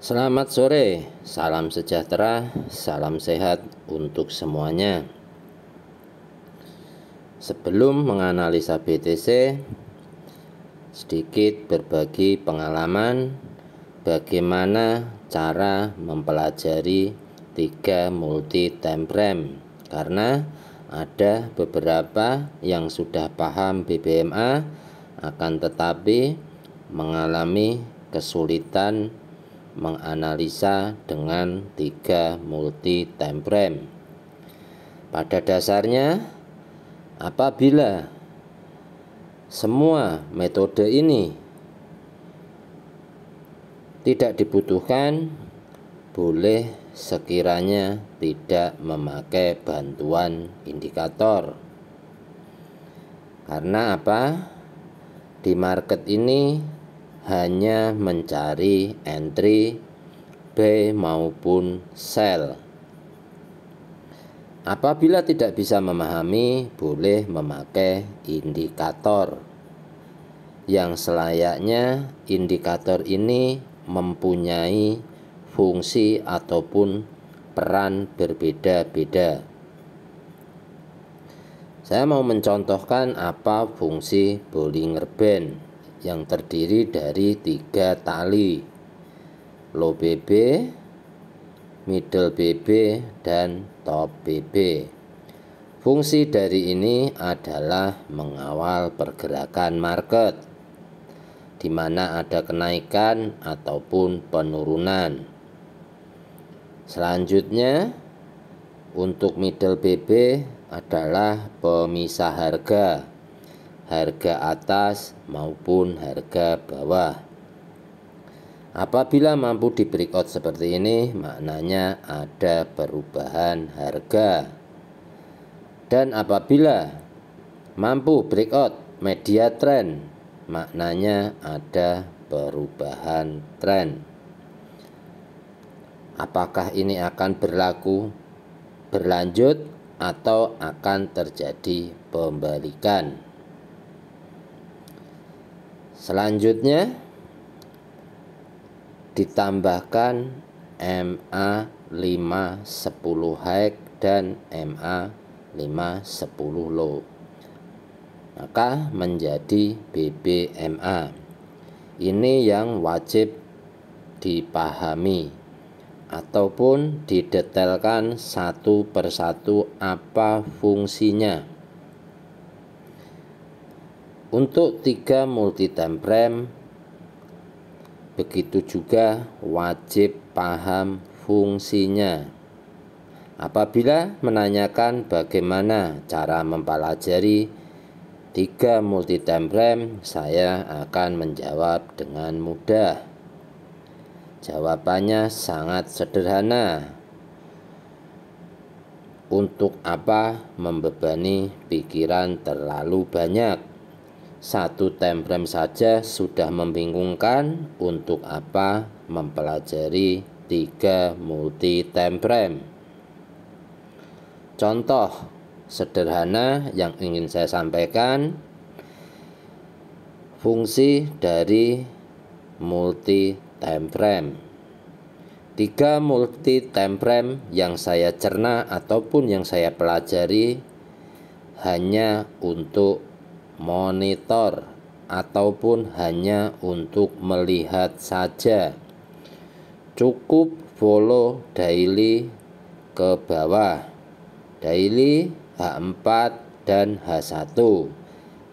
Selamat sore, salam sejahtera, salam sehat untuk semuanya. Sebelum menganalisa BTC, sedikit berbagi pengalaman bagaimana cara mempelajari 3 multi time frame, karena ada beberapa yang sudah paham BBMA akan tetapi mengalami kesulitan menganalisa dengan 3 multi time frame. Pada dasarnya, apabila semua metode ini tidak dibutuhkan, boleh sekiranya tidak memakai bantuan indikator. Karena apa? Di market ini hanya mencari entry buy maupun sell. Apabila tidak bisa memahami, boleh memakai indikator. Yang selayaknya indikator ini mempunyai fungsi ataupun peran berbeda-beda. Saya mau mencontohkan apa fungsi Bollinger Band yang terdiri dari 3 tali, low BB, middle BB, dan top BB. Fungsi dari ini adalah mengawal pergerakan market, di mana ada kenaikan ataupun penurunan. Selanjutnya, untuk middle BB adalah pemisah harga atas maupun harga bawah. Apabila mampu di breakout seperti ini, maknanya ada perubahan harga. Dan apabila mampu breakout media trend, maknanya ada perubahan tren. Apakah ini akan berlanjut atau akan terjadi pembalikan? Selanjutnya ditambahkan MA510 high dan MA510 low, maka menjadi BBMA. Ini yang wajib dipahami ataupun didetailkan satu persatu apa fungsinya. Untuk 3 multi time frame, begitu juga wajib paham fungsinya. Apabila menanyakan bagaimana cara mempelajari 3 multi time frame, saya akan menjawab dengan mudah. Jawabannya sangat sederhana. Untuk apa membebani pikiran terlalu banyak? 1 time frame saja sudah membingungkan, untuk apa mempelajari 3 multi time frame? Contoh sederhana yang ingin saya sampaikan, fungsi dari multi time frame. 3 multi time frame yang saya cerna ataupun yang saya pelajari hanya untuk monitor ataupun hanya untuk melihat saja. Cukup follow daily ke bawah, daily H4 dan H1,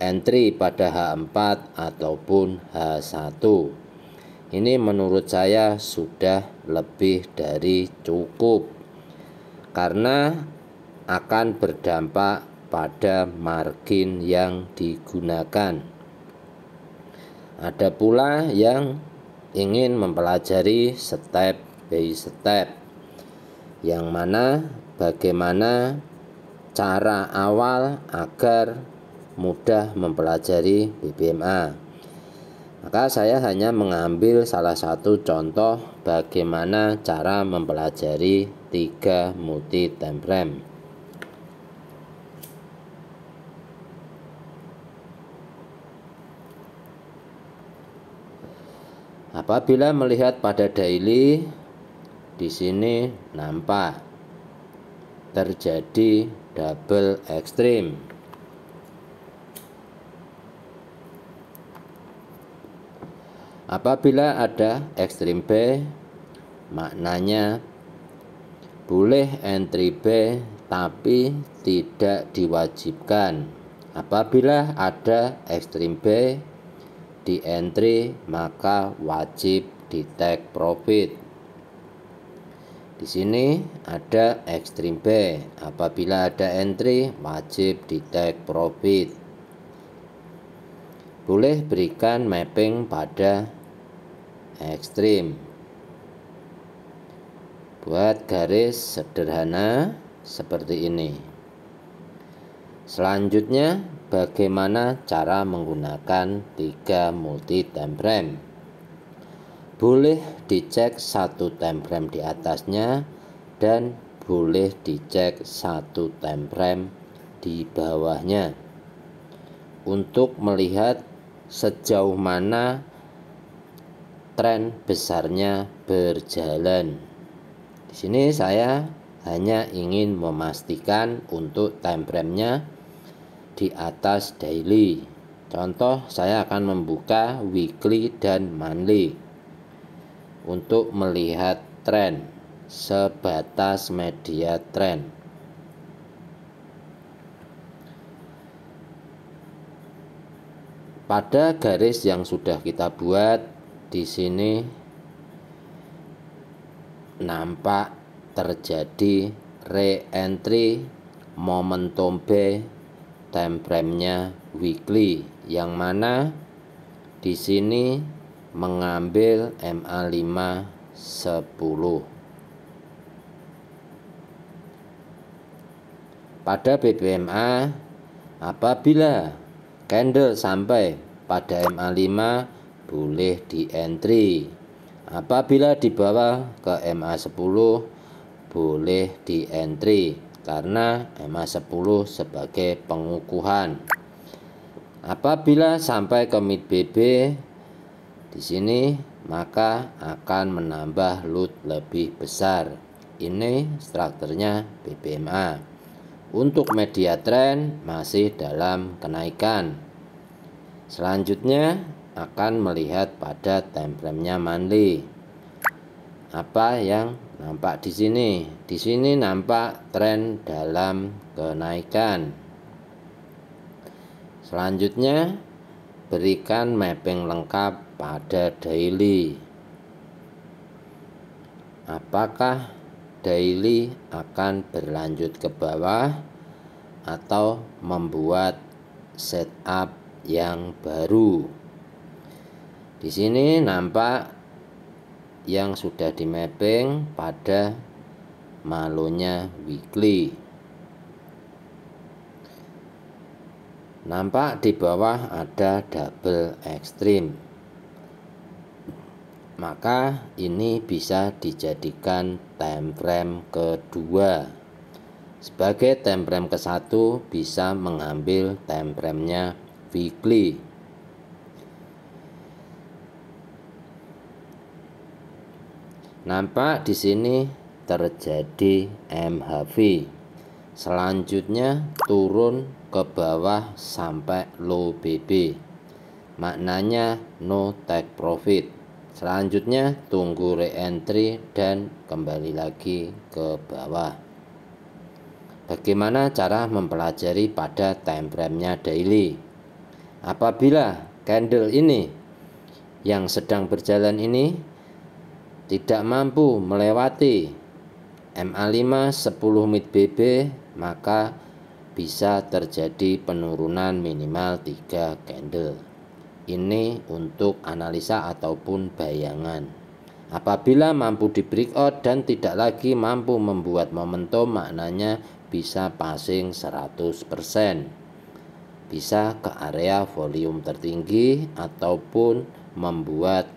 entry pada H4 ataupun H1. Ini menurut saya sudah lebih dari cukup, karena akan berdampak pada margin yang digunakan. Ada pula yang ingin mempelajari step by step, yang mana bagaimana cara awal agar mudah mempelajari BBMA. Maka saya hanya mengambil salah satu contoh bagaimana cara mempelajari 3 multi time frame. Apabila melihat pada daily, di sini nampak terjadi double ekstrim. Apabila ada ekstrim B, maknanya boleh entry B tapi tidak diwajibkan. Apabila ada ekstrim B di entry, maka wajib di take profit. Di sini ada ekstrim B. Apabila ada entry, wajib di take profit. Boleh berikan mapping pada ekstrim. Buat garis sederhana seperti ini. Selanjutnya, bagaimana cara menggunakan 3 multi time frame? Boleh dicek 1 time frame di atasnya dan boleh dicek 1 time frame di bawahnya untuk melihat sejauh mana tren besarnya berjalan. Di sini saya hanya ingin memastikan untuk time frame-nya di atas daily. Contoh, saya akan membuka weekly dan monthly untuk melihat tren sebatas media tren. Pada garis yang sudah kita buat di sini nampak terjadi re-entry momentum B, time frame-nya weekly, yang mana di sini mengambil MA5 10. Pada BBMA, apabila candle sampai pada MA5 boleh di entry. Apabila dibawa ke MA10 boleh di entry karena MA10 sebagai pengukuhan. Apabila sampai ke mid BB di sini, maka akan menambah load lebih besar. Ini strukturnya BBMA. Untuk media trend masih dalam kenaikan. Selanjutnya akan melihat pada time frame-nya monthly. Apa yang nampak di sini? Di sini nampak tren dalam kenaikan. Selanjutnya berikan mapping lengkap pada daily. Apakah daily akan berlanjut ke bawah atau membuat setup yang baru? Di sini nampak yang sudah di mapping pada malonya weekly. Nampak di bawah ada double ekstrim. Maka ini bisa dijadikan time frame kedua. Sebagai time frame ke-1 bisa mengambil time frame-nya weekly. Nampak di sini terjadi MHV. Selanjutnya turun ke bawah sampai low BB. Maknanya no take profit. Selanjutnya tunggu re-entry dan kembali lagi ke bawah. Bagaimana cara mempelajari pada time frame-nya daily? Apabila candle ini yang sedang berjalan ini tidak mampu melewati MA5 10 mid BB, maka bisa terjadi penurunan minimal 3 candle. Ini untuk analisa ataupun bayangan. Apabila mampu di breakout dan tidak lagi mampu membuat momentum, maknanya bisa passing 100%. Bisa ke area volume tertinggi ataupun membuat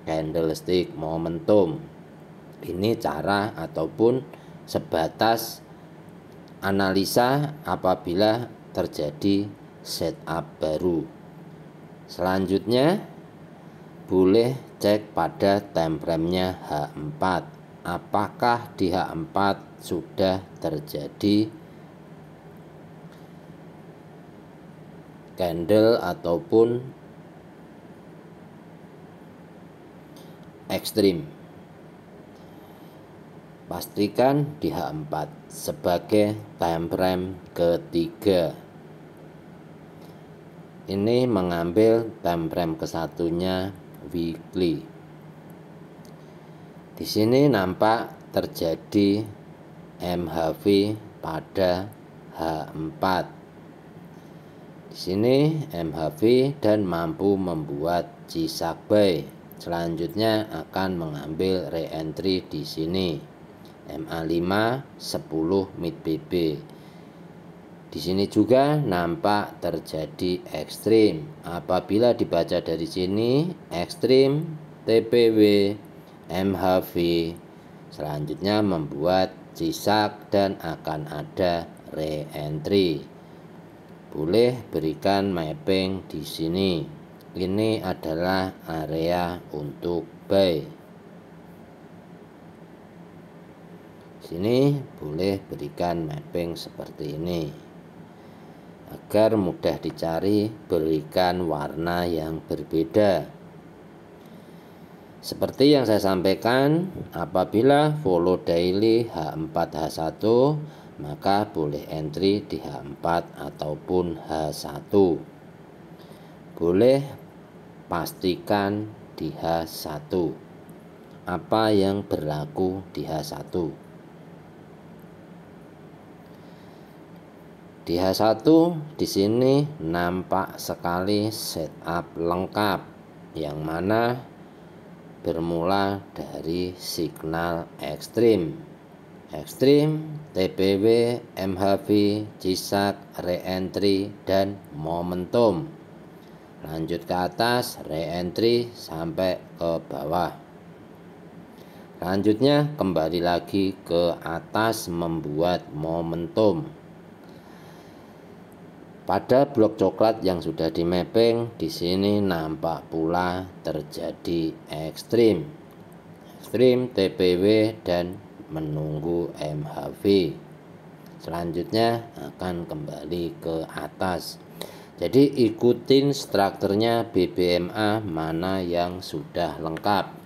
candlestick momentum. Ini cara ataupun sebatas analisa apabila terjadi setup baru. Selanjutnya boleh cek pada time frame-nya H4. Apakah di H4 sudah terjadi candle ataupun ekstrim? Pastikan di H4 sebagai time frame ketiga. Ini mengambil time frame kesatunya weekly. Di sini nampak terjadi MHV pada H4. Di sini MHV dan mampu membuat G-Shark buy. Selanjutnya akan mengambil re-entry di sini. MA5 10 mid BB. Di sini juga nampak terjadi ekstrim. Apabila dibaca dari sini ekstrim, TPW, MHV, selanjutnya membuat G-Shark dan akan ada re-entry. Boleh berikan mapping di sini. Ini adalah area untuk buy. Sini boleh berikan mapping seperti ini. Agar mudah dicari, berikan warna yang berbeda. Seperti yang saya sampaikan, apabila follow daily H4 H1, maka boleh entry di H4 ataupun H1. Boleh pastikan di H1. Apa yang berlaku di H1? Di H1 di sini nampak sekali setup lengkap yang mana bermula dari signal ekstrim. Ekstrim, TPW, MHV, G-Shark, re-entry dan momentum. Lanjut ke atas, re-entry sampai ke bawah. Lanjutnya kembali lagi ke atas membuat momentum. Pada blok coklat yang sudah di mapping, di sini nampak pula terjadi ekstrim. Ekstrim, TPW dan menunggu MHV. Selanjutnya akan kembali ke atas. Jadi ikutin strukturnya BBMA mana yang sudah lengkap.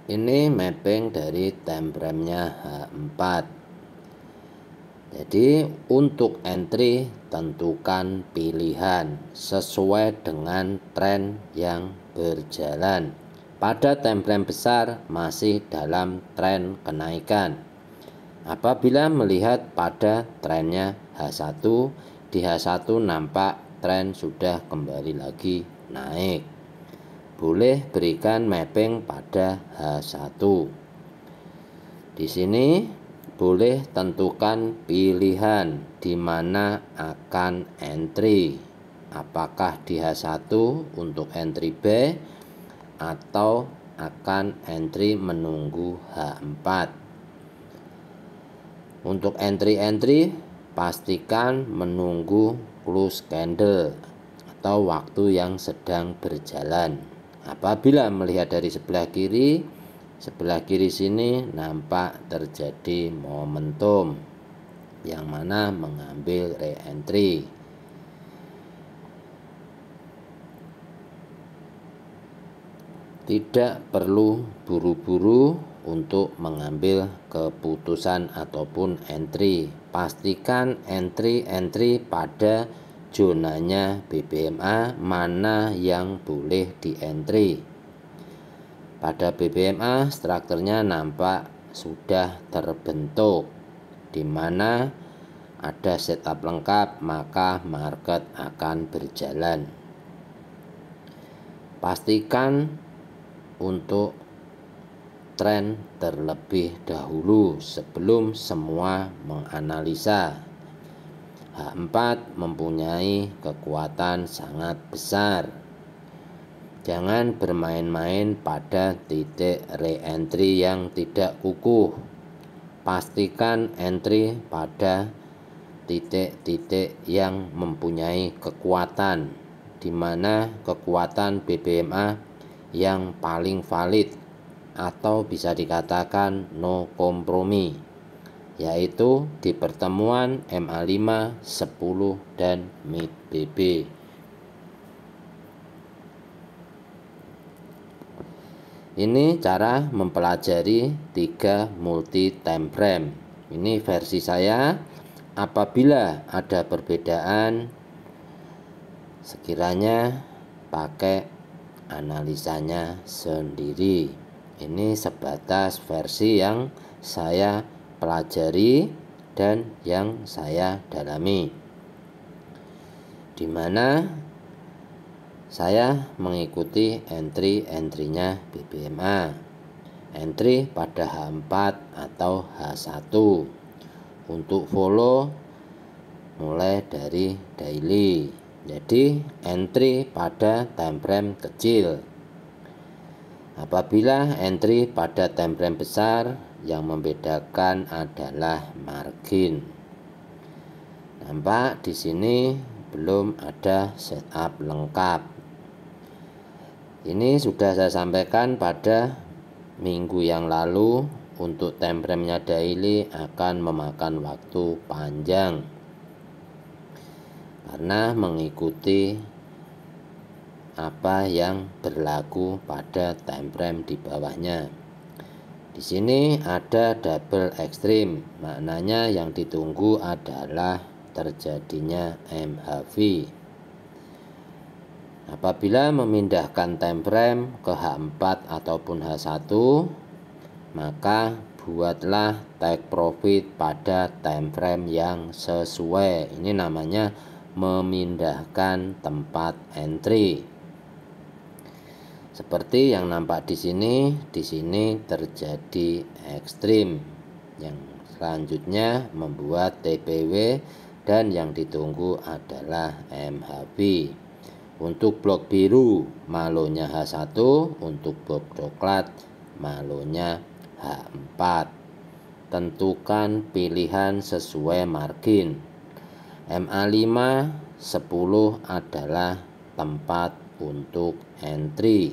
Ini mapping dari time frame-nya H4. Jadi untuk entry tentukan pilihan sesuai dengan tren yang berjalan. Pada time frame besar masih dalam tren kenaikan. Apabila melihat pada trennya H1, di H1 nampak tren sudah kembali lagi naik. Boleh berikan mapping pada H1. Di sini boleh tentukan pilihan di mana akan entry. Apakah di H1 untuk entry buy atau akan entry menunggu H4. Untuk entry pastikan menunggu close candle atau waktu yang sedang berjalan. Apabila melihat dari sebelah kiri sini nampak terjadi momentum yang mana mengambil re-entry. Tidak perlu buru-buru untuk mengambil keputusan ataupun entry. Pastikan entry pada zonanya BBMA mana yang boleh di entry. Pada BBMA strukturnya nampak sudah terbentuk, di mana ada setup lengkap maka market akan berjalan. Pastikan untuk tren terlebih dahulu sebelum semua menganalisa. H4 mempunyai kekuatan sangat besar. Jangan bermain-main pada titik re-entry yang tidak kukuh. pastikan entry pada titik-titik yang mempunyai kekuatan, di mana kekuatan BBMA yang paling valid atau bisa dikatakan no kompromi, yaitu di pertemuan MA5, 10, dan mid BB. Ini cara mempelajari 3 multi time frame. Ini versi saya. Apabila ada perbedaan, sekiranya pakai analisanya sendiri. Ini sebatas versi yang saya pelajari dan yang saya dalami, di mana saya mengikuti entry-nya BBMA, entry pada H4 atau H1, untuk follow mulai dari daily. Jadi entry pada time frame kecil. Apabila entry pada time frame besar, yang membedakan adalah margin. Nampak di sini belum ada setup lengkap. Ini sudah saya sampaikan pada minggu yang lalu. Untuk time frame-nya daily akan memakan waktu panjang karena mengikuti apa yang berlaku pada time frame di bawahnya. Di sini ada double extreme, maknanya yang ditunggu adalah terjadinya MHV. Apabila memindahkan time frame ke H4 ataupun H1, maka buatlah take profit pada time frame yang sesuai. Ini namanya memindahkan tempat entry. Seperti yang nampak di sini terjadi ekstrim. Yang selanjutnya membuat TPW dan yang ditunggu adalah MHV. Untuk blok biru malonya H1, untuk blok coklat malonya H4. Tentukan pilihan sesuai margin. MA5 10 adalah tempat untuk entry.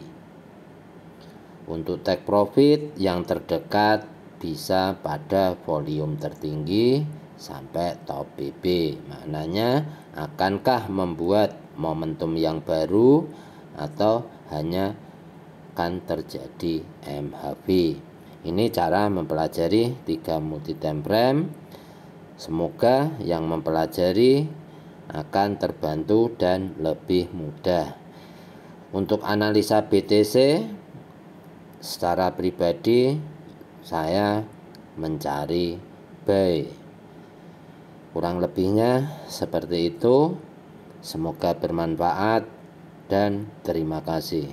Untuk take profit yang terdekat bisa pada volume tertinggi sampai top BB. Maknanya akankah membuat momentum yang baru atau hanya akan terjadi MHV. Ini cara mempelajari 3 multi time frame. Semoga yang mempelajari akan terbantu dan lebih mudah. Untuk analisa BTC secara pribadi saya mencari buy. Kurang lebihnya seperti itu. Semoga bermanfaat dan terima kasih.